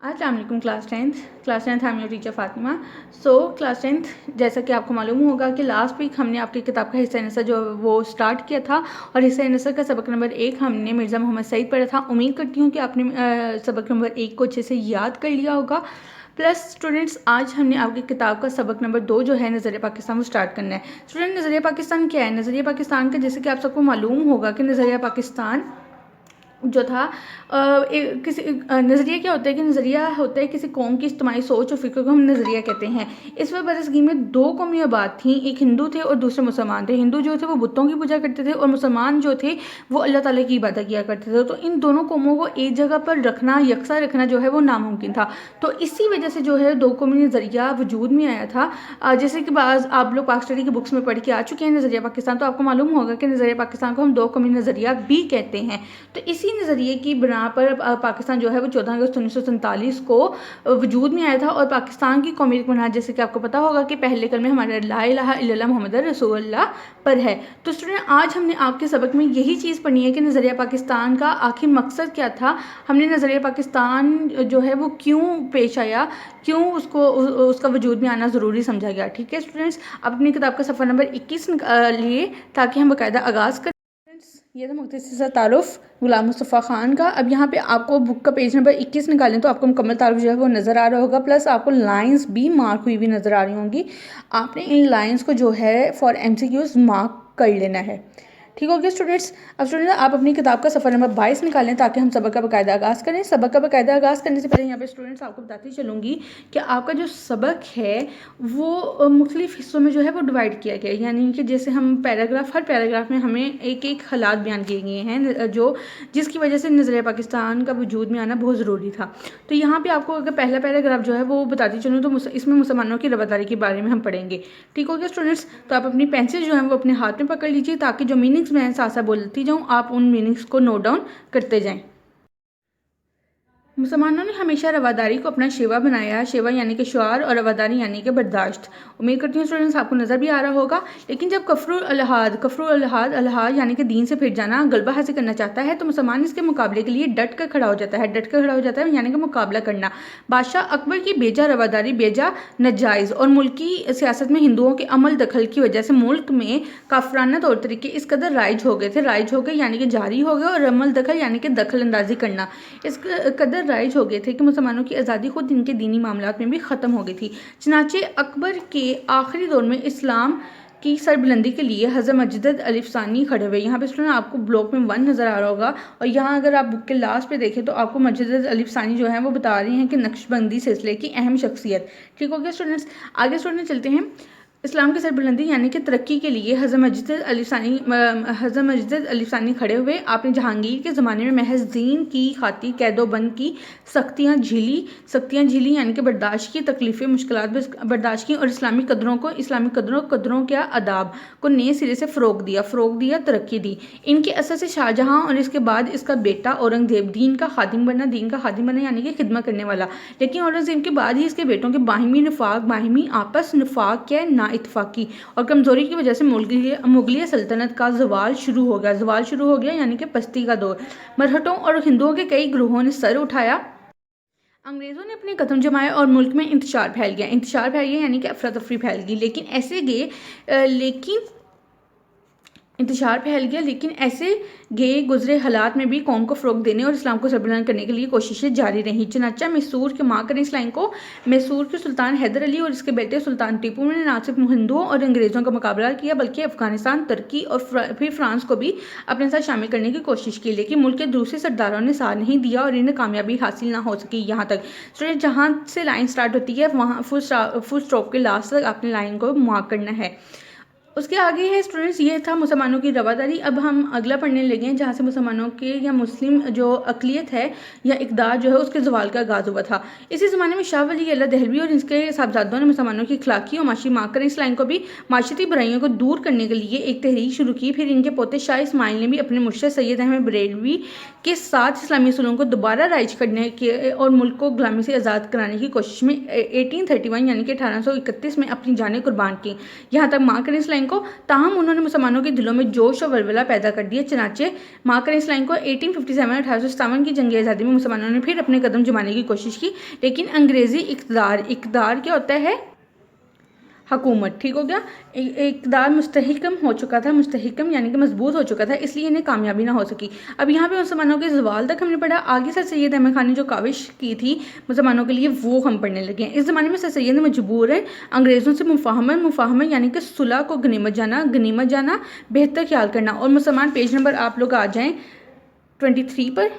अस्सलाम वालेकुम class tenth I am your teacher Fatima. Class tenth, जैसा कि आपको मालूम होगा कि लास्ट वीक हमने आपकी किताब का हिस्सा नसर जो वो स्टार्ट किया था और हिस्सा नसर का सबक नंबर 1 हमने मिर्ज़ा मोहम्मद सईद पढ़ा था। उम्मीद करती हूँ कि आपने सबक नंबर 1 को अच्छे से याद कर लिया होगा। प्लस स्टूडेंट्स, आज हमने आपकी किताब का सबक नंबर 2 जो है नज़रिया पाकिस्तान, वो स्टार्ट करना है। स्टूडेंट, नज़रिया पाकिस्तान क्या है? नज़रिया पाकिस्तान का जैसे कि आप सबको मालूम होगा कि नज़रिया पाकिस्तान जो था किसी नज़रिया क्या होता है कि नज़रिया होता है किसी कौम की इज्तिमाई सोच और फ़िक्र को हम नज़रिया कहते हैं। इस वक्त बरसगी में दो कौमी आबाद थीं, एक हिंदू थे और दूसरे मुसलमान थे। हिंदू जो थे वो बुतों की पूजा करते थे और मुसलमान जो थे वो अल्लाह ताला की इबादत किया करते थे। तो इन दोनों कौमों को एक जगह पर रखना, यकसा रखना जो है वो नामुमकिन था। तो इसी वजह से जो है दो कौमी नज़रिया वजूद में आया था। जैसे कि बाज़ आप लोग पाक स्टडी की बुक्स में पढ़ के आ चुके हैं नज़रिया पाकिस्तान, तो आपको मालूम होगा कि नज़रिया पाकिस्तान को हम दो कौमी नज़रिया भी कहते हैं। तो इसी नज़रिए की बिना पर पाकिस्तान जो है वो 14 अगस्त 1947 को वजूद में आया था। और पाकिस्तान की कौमियत बुनियाद, जैसे कि आपको पता होगा कि पहले कलमे हमारा ला इलाहा इल्लल्लाह मुहम्मद रसूलुल्लाह पर है। तो स्टूडेंट, आज हमने आपके सबक में यही चीज़ पढ़नी है कि नज़रिया पाकिस्तान का आखिर मकसद क्या था, हमने नज़रिया पाकिस्तान जो है वो क्यों पेश आया, क्यों उसका वजूद में आना ज़रूरी समझा गया। ठीक है स्टूडेंट्स, आप अपनी किताब का सफ़र नंबर 21 लिए ताकि हम बाकायदा आगाज़ करें। ये था मुख्तसर तारुफ गुलाम मुस्तफ़ा ख़ान का। अब यहाँ पे आपको बुक का पेज नंबर 21 निकालें तो आपको मुकम्मल तारुफ जो है वो नज़र आ रहा होगा। प्लस आपको लाइंस भी मार्क हुई भी नज़र आ रही होंगी। आपने इन लाइंस को जो है फॉर MCQs मार्क कर लेना है। ठीक हो गया स्टूडेंट्स। अब स्टूडेंट्स, आप अपनी किताब का सफ़र नंबर 22 निकालें ताकि हम सबक का बाकायदा आगाज़ करें। सबक का बाकायदा आगाज़ करने से पहले यहाँ पे स्टूडेंट्स आपको बताती चलूँगी कि आपका जो सबक है वो मुख्तलिफ़ हिस्सों में जो है वो डिवाइड किया गया है। यानी कि जैसे हम पैराग्राफ, हर पैराग्राफ में हमें एक एक हालात बयान किए गए हैं जो जिसकी वजह से नज़रिया पाकिस्तान का वजूद में आना बहुत ज़रूरी था। तो यहाँ पर आपको अगर पहला पैराग्राफ जो है वो बताती चलूँ तो इसमें मुसलमानों की रवादारी के बारे में हम पढ़ेंगे। ठीक हो गया स्टूडेंट्स। तो आप अपनी पेंसिल जो है वो अपने हाथ में पकड़ लीजिए ताकि जो मीनिंग्स मैं साथ साथ बोलती जाऊँ आप उन मीनिंग्स को नोट डाउन करते जाएं। मुसलमानों ने हमेशा रवादारी को अपना शेवा बनाया। शेवा यानी कि शुआर और रवादारी यानी कि बर्दाश्त। उम्मीद करती हूँ स्टूडेंट्स आपको नज़र भी आ रहा होगा। लेकिन जब कफ़रुल अल्हाद यानी कि दीन से फिर जाना गलबा हासिल करना चाहता है तो मुसलमान इसके मुकाबले के लिए डट कर खड़ा हो जाता है। डट कर खड़ा हो जाता है यानी कि मुकाबला करना। बादशाह अकबर की बेजा रवादारी, बेजा नजायज़ और मुल्की सियासत में हिंदुओं के अमल दखल की वजह से मुल्क में काफराना तौर तरीके इस कदर राइज हो गए थे, राइज हो गए यानी कि जारी हो गए, और अमल दखल यानी कि दखल अंदाजी करना इस कदर राइज हो गए थे कि मुसलमानों की आज़ादी खुद इनके दीनी मामलात में भी ख़त्म हो गई थी। चनाचे अकबर के आखिरी दौर में इस्लाम की सरबुलंदी के लिए हज़रत मजदद अलिफ़सानी खड़े हुए। यहाँ पे स्टूडेंट आपको ब्लॉक में 1 नज़र आ रहा होगा और यहाँ अगर आप बुक के लास्ट पे देखें तो आपको मजदद अलिफ़सानी जो है वो बता रही हैं कि नक्शबंदी सिलसिले की अहम शख्सियत। ठीक हो गया स्टूडेंट्स, आगे स्टूडेंट चलते हैं। इस्लाम की सरबुलंदी यानी कि तरक्की के लिए हज़रत मजदद अलिफ़सानी खड़े हुए। आपने जहांगीर के ज़माने में महज दीन की खातिर कैदोबंद की सख्तियाँ झीली यानी कि बर्दाश्त की, तकलीफ़ें मुश्किलात बर्दाश्त की और इस्लामी कदरों क्या आदाब को नए सिरे से फ़रोग दिया, तरक्की दी। इनके असर से शाहजहाँ और इसके बाद इसका बेटा औरंगज़ेब दीन का खादिम बना यानी कि खिदमत करने वाला। लेकिन औरंगज़ेब के बाद ही इसके बेटों के बाहिमी आपस निफाक के ना इत्तफाकी और कमज़ोरी की वजह से मुगलिया सल्तनत का ज़वाल शुरू हो गया यानी कि पस्ती का दौर। मरहटों और हिंदुओं के कई ग्रोहों ने सर उठाया। अंग्रेज़ों ने अपने कदम जमाए और मुल्क में इंतशार फैल गया यानी कि अफरा तफरी फैल गई। लेकिन ऐसे गए गुजरे हालात में भी कौम को फ़रोग देने और इस्लाम को सरबुलंद करने के लिए कोशिशें जारी रहीं। चनाचा मैसूर के माँ करें इस लाइन को, मैसूर के सुल्तान हैदर अली और इसके बेटे सुल्तान टीपू ने न सिर्फ हिंदुओं और अंग्रेज़ों का मुकाबला किया बल्कि अफ़गानिस्तान, तुर्की और फिर फ्रांस को भी अपने साथ शामिल करने की कोशिश की। लेकिन मुल्क के दूसरे सरदारों ने साथ नहीं दिया और इन्हें कामयाबी हासिल ना हो सकी। यहाँ तक स्टूडेंट, जहाँ से लाइन स्टार्ट होती है वहाँ फुल स्टॉप के लास्ट तक अपने लाइन को मार्क करना है। उसके आगे है स्टूडेंट्स, ये था मुसलमानों की रवादारी। अब हम अगला पढ़ने लगे हैं जहाँ से मुसलमानों के या मुस्लिम जो अक़लियत है या इक़दार जो है उसके ज़वाल का आगाज़ हुआ था। इसी ज़माने में शाह वली अल्लाह दहलवी और इसके साहबजादों ने मुसलमानों की अखलाकी और माशी मार्कर इस लाइन को भी माशरती बुराइयों को दूर करने के लिए एक तहरीक शुरू की। फिर इनके पोते शाह इस्माइल ने भी अपने मुर्शिद सैयद अहमद बरेलवी के साथ इस्लामी असूलों को दोबारा राइज करने के और मुल्क को गुलामी से आज़ाद कराने की कोशिश में 1831 यानी कि 1831 में अपनी जानें कुर्बान की। यहाँ तक मार्कर इस लाइन लाइन को, ताहम उन्होंने मुसलमानों के दिलों में जोश और वलवला पैदा कर दिया। चनाचे मार्कर इस लाइन को 1857 की जंग आज़ादी में मुसलमानों ने फिर अपने कदम जमाने की कोशिश की, लेकिन अंग्रेज़ी इक़्तिदार क्या होता है, हुकूमत, ठीक हो गया, इक़्तिदार मुस्तहकम हो चुका था, मुस्तहकम यानी कि मजबूत हो चुका था, इसलिए इन्हें कामयाबी ना हो सकी। अब यहाँ पे मुसलमानों के ज़वाल तक हमने पढ़ा। आगे सर सैयद अहमद खान ने जो काविश की थी मुसलमानों के लिए वो हम पढ़ने लगे हैं। इस ज़माने में सर सैयद मजबूर है अंग्रेज़ों से मुफाहमत यानी कि सुलह को गनीमत जाना, बेहतर ख्याल करना। और मुसलमान पेज नंबर आप लोग आ जाएँ 23 पर।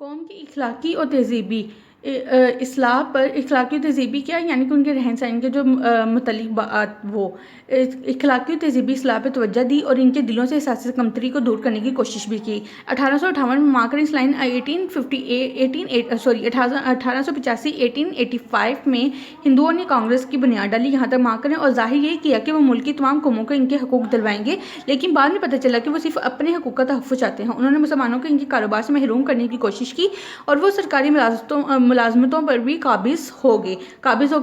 कौम की इखलाकी और तहजीबी इस्लाह पर, इखलाकी और तहजीबी क्या है, यानी कि उनके रहन सहन के जो मुतल्लिक बात, वो इखलाकी और तहजीबी इस्लाह पर तवज्जो दी और इनके दिलों से एहसास कमतरी को दूर करने की कोशिश भी की। 1858 में मार्कर इस लाइन 1885 में हिंदुओं ने कांग्रेस की बुनियाद डाली। यहाँ तक मार्कर ने और जाहिर ये किया कि वो मुल्क की तमाम कौमों को इनके हकूक़ दिलवाएंगे, लेकिन बाद में पता चला कि वो सिर्फ अपने हकूक़ का तहफ़्फ़ुज़ चाहते हैं। उन्होंने मुसलमानों को इनके कारोबार से महरूम करने की कोशिश की और वो सरकारी मुलाजमतों पर भी काबिज हो गए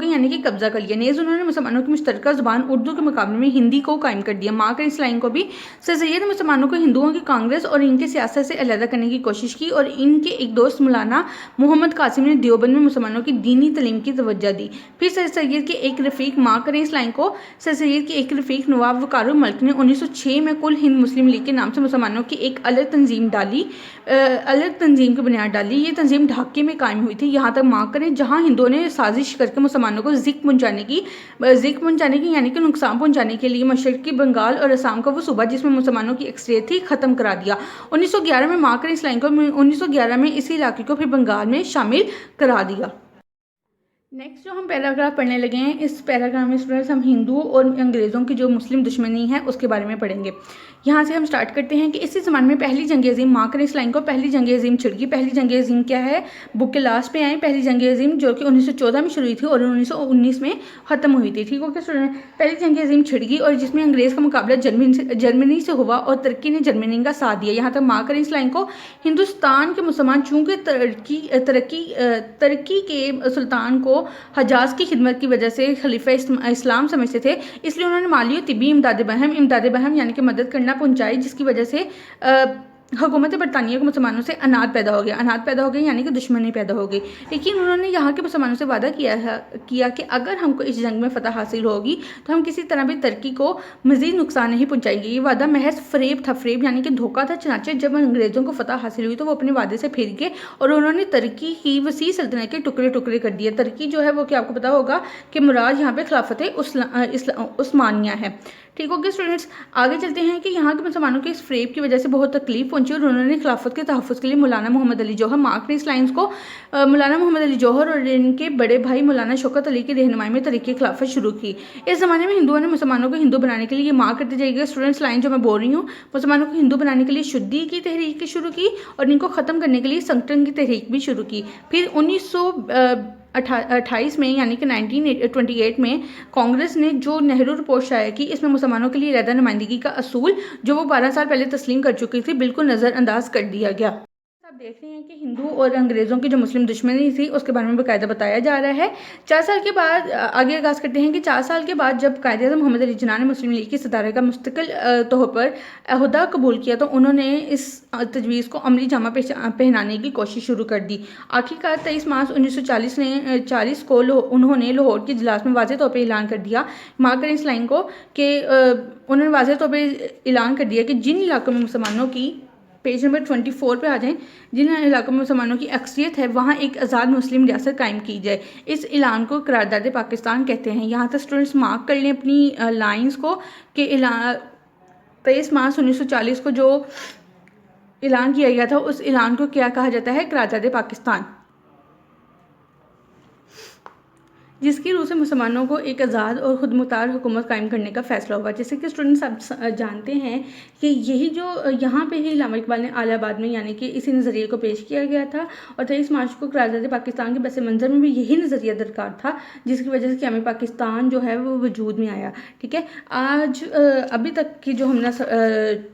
यानी कि कब्जा कर लिया। नेज़ उन्होंने मुसलमानों की मुश्तरका ज़ुबान उर्दू के मुकाबले में हिंदी को कायम कर दिया। मार्कर इस लाइन को भी सर सैयद ने मुसलमानों को हिंदुओं की कांग्रेस और इनके सियासत से अलहदा करने की कोशिश की और इनके एक दोस्त मौलाना मोहम्मद कासिम ने देवबंद में मुसलमानों की दीनी तलीम की तवज्जो दी। फिर सर सैयद के एक रफ़ीक, मार्कर इस लाइन को सर सैयद के एक रफ़ीक नवाब वक़ारुल मल्क ने 1906 में कुल हिंद मुस्लिम लीग के नाम से मुसलमानों की एक अलग तंजीम की बुनियाद डाली। ये तंजीम ढाके में कायम हुई थी। यहाँ तक मार्कर ने जहाँ हिंदुओं ने साजिश करके मुसलमानों को ज़िक पहुँचाने की यानी कि नुकसान पहुँचाने के लिए मशरक़ी बंगाल और असम का वो सूबा जिसमें मुसलमानों की अक्सरियत थी ख़त्म करा दिया। 1911 में मार्कर इस लाइन को 1911 में इसी इलाके को फिर बंगाल में शामिल करा दिया। नेक्स्ट जो हम पैराग्राफ पढ़ने लगे हैं, इस पैराग्राफ में स्टूडेंट्स हम हिंदुओं और अंग्रेज़ों की जो मुस्लिम दुश्मनी है उसके बारे में पढ़ेंगे। यहाँ से हम स्टार्ट करते हैं कि इसी ज़माने में पहली जंग अज़ीम, मार्कर इस लाइन को पहली जंग अज़ीम छिड़ गई। पहली जंग अज़ीम क्या है, बुक के लास्ट पे आए। पहली जंग अज़ीम जो कि 1914 में शुरू हुई थी और 1919 में ख़त्म हुई थी, ठीक हो गया स्टूडेंट। पहली जंग अज़ीम छिड़ गई और जिसमें अंग्रेज़ का मुकाबला जर्मनी से हुआ और तुर्की ने जर्मनी का साथ दिया। यहाँ तक मार्कर इस लाइन को हिंदुस्तान के मुसलमान चूँकि तरक्की के सुल्तान को हजाज की खिदमत की वजह से खलीफा इस्लाम समझते थे, इसलिए उन्होंने माली और तिब्बी इमदाद बहम यानी कि मदद करना पहुंचाई, जिसकी वजह से हुकूमत बरतानिया को मुसलमानों से अनाज पैदा हो गया यानी कि दुश्मनी पैदा हो गई। लेकिन उन्होंने यहाँ के मुसलमानों से वादा किया कि अगर हमको इस जंग में फ़तह हासिल होगी तो हम किसी तरह भी तुर्की को मज़ीद नुकसान नहीं पहुँचाएंगे। ये वादा महज फ़रेब था, यानी कि धोखा था। चनाचे जब अंग्रेज़ों को फ़तह हासिल हुई तो वो अपने वादे से फिर गए और उन्होंने तुर्की की वसी सल्तनत के टुकड़े टुकड़े कर दिए। तुर्की जो है वो क्या आपको पता होगा कि मुराद यहाँ पर खिलाफत उस्मानिया है, ठीक हो गया स्टूडेंट्स। आगे चलते हैं कि यहाँ के मुसलमानों के इस फ़रेब की वजह से बहुत तकलीफ पहुंची और उन्होंने खिलाफत के तहफ़्फ़ुज़ के लिए मौलाना मोहम्मद अली जौहर, मार्क ने इस लाइन्स को मौलाना मोहम्मद अली जौहर और इनके बड़े भाई मौलाना शौकत अली की रहनुमाई में तहरीक खिलाफत शुरू की। इस ज़माने में हिंदुओं ने मुसलमानों को हिंदू बनाने के लिए, ये मार्क करते जाइएगा स्टूडेंट्स, लाइन जो मैं बोल रही हूँ, मुसलमानों को हिंदू बनाने के लिए शुद्धि की तहरीक शुरू की और इनको ख़त्म करने के लिए संगठन की तहरीक भी शुरू की। फिर 1928 में यानी कि 1928 में कांग्रेस ने जो नेहरू रिपोर्ट शाया की, इसमें मुसलमानों के लिए रहदा नुमाइंदगी का असूल जो वो 12 साल पहले तस्लीम कर चुकी थी बिल्कुल नज़रअंदाज कर दिया गया। आप देख रहे हैं कि हिंदू और अंग्रेज़ों की जो मुस्लिम दुश्मनी थी उसके बारे में बाकायदा बताया जा रहा है। 4 साल के बाद आगे आगाज़ करते हैं कि 4 साल के बाद जब कायद-ए-आज़म मोहम्मद अली जिन्ना ने मुस्लिम लीग की सदारत का मुस्तकिल तौर पर अहदा कबूल किया तो उन्होंने इस तजवीज़ को अमली जामा पहनाने की कोशिश शुरू कर दी। आखिरकार 23 मार्च 1940 को उन्होंने लाहौर के इजलास में वाज़ेह तौर पर ऐलान कर दिया, मार्कर इस लाइन को, कि उन्होंने वाज़ेह तौर पर ऐलान कर दिया कि जिन इलाकों में मुसलमानों की, पेज नंबर 24 पे आ जाएं, जिन इलाकों में मुसलमानों की अक्सरियत है वहाँ एक आज़ाद मुस्लिम रियासत कायम की जाए। इस ऐलान को करारदाद पाकिस्तान कहते हैं। यहाँ तक स्टूडेंट्स मार्क कर लें अपनी लाइंस को कि 23 मार्च 1940 को जो ऐलान किया गया था उस ऐलान को क्या कहा जाता है, करारदाद पाकिस्तान, जिसकी रूह से मुसलमानों को एक आज़ाद और ख़ुद मुख्तार हुकूमत कायम करने का फ़ैसला हुआ। जैसे कि स्टूडेंट्स आप जानते हैं कि यही जो यहाँ पे ही अल्लामा इकबाल ने इलाहाबाद में यानी कि इसी नज़रिए को पेश किया गया था और 23 मार्च को करारदाद पाकिस्तान के पस मंज़र में भी यही नज़रिया दरकार था, जिसकी वजह से क़याम पाकिस्तान जो है वो वजूद में आया। ठीक है, आज अभी तक की जो हमने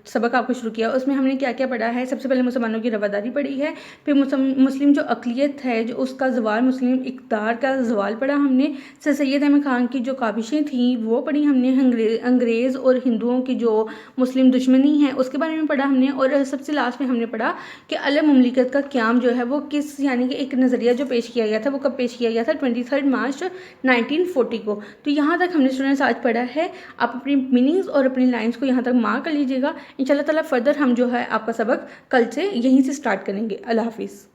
सबक आपको शुरू किया उसमें हमने क्या क्या पढ़ा है। सबसे पहले मुसलमानों की रवादारी पढ़ी है, फिर मुस्लिम जो अक़लियत है जो उसका ज़वाल, मुस्लिम इक़्तिदार का ज़वाल पढ़ा हमने, हमने सर सैयद अहमद खान की जो काबिशें थी वो पढ़ी हमने, अंग्रेज़ और हिंदुओं की जो मुस्लिम दुश्मनी है उसके बारे में पढ़ा हमने, और सबसे लास्ट में हमने पढ़ा कि अरब मुमलिकत का क़याम जो है वो किस, यानी कि एक नज़रिया जो पेश किया गया था वो कब पेश किया गया था, 23 मार्च 1940 को। तो यहाँ तक हमने स्टूडेंट्स आज पढ़ा है। आप अपनी मीनिंग्स और अपनी लाइन्स को यहाँ तक मार्क कर लीजिएगा। इंशाल्लाह ताला फर्दर हम जो है आपका सबक कल से यहीं से स्टार्ट करेंगे। अल्लाह हाफिज़।